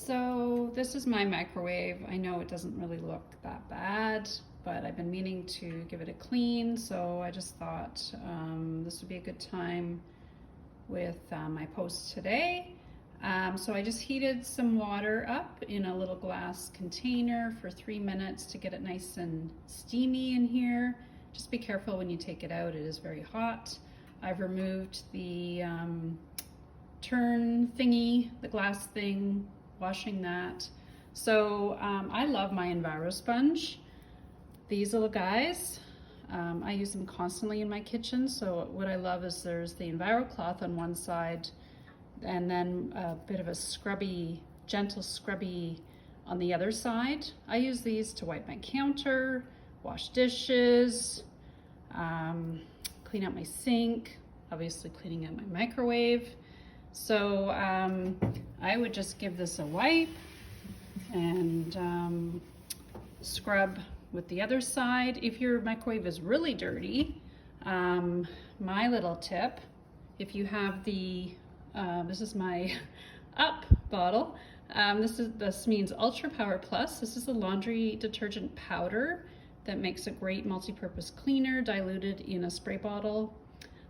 So this is my microwave. I know it doesn't really look that bad, but I've been meaning to give it a clean, so I just thought this would be a good time with my post today. So I just heated some water up in a little glass container for 3 minutes to get it nice and steamy in here. Just be careful when you take it out, it is very hot. I've removed the turn thingy, the glass thing, washing that. So I love my Enviro sponge. These little guys, I use them constantly in my kitchen. So what I love is there's the Enviro cloth on one side and then a bit of a scrubby, gentle scrubby on the other side. I use these to wipe my counter, wash dishes, clean out my sink, obviously cleaning out my microwave. So I would just give this a wipe and scrub with the other side. If your microwave is really dirty, my little tip, if you have the, this is my up bottle. This means Ultra Power Plus. This is a laundry detergent powder that makes a great multi-purpose cleaner diluted in a spray bottle.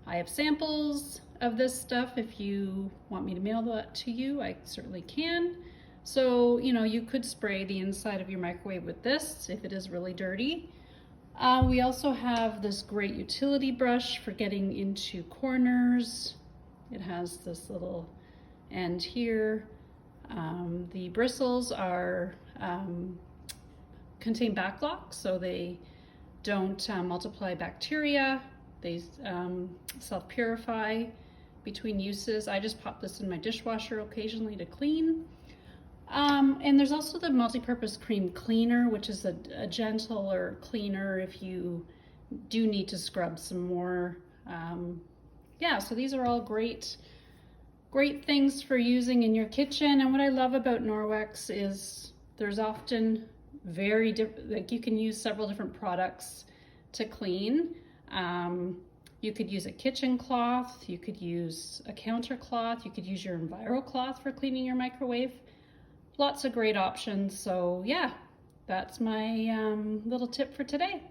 I have samples of this stuff. If you want me to mail that to you, I certainly can. So, you know, you could spray the inside of your microwave with this if it is really dirty. We also have this great utility brush for getting into corners. It has this little end here. The bristles are contain backlock, so they don't multiply bacteria. They self-purify between uses. I just pop this in my dishwasher occasionally to clean. And there's also the multi-purpose cream cleaner, which is a gentler cleaner if you do need to scrub some more. Yeah, so these are all great things for using in your kitchen. And what I love about Norwex is there's often very different, like you can use several different products to clean. You could use a kitchen cloth, you could use a counter cloth, you could use your Enviro cloth for cleaning your microwave. Lots of great options. So yeah, that's my little tip for today.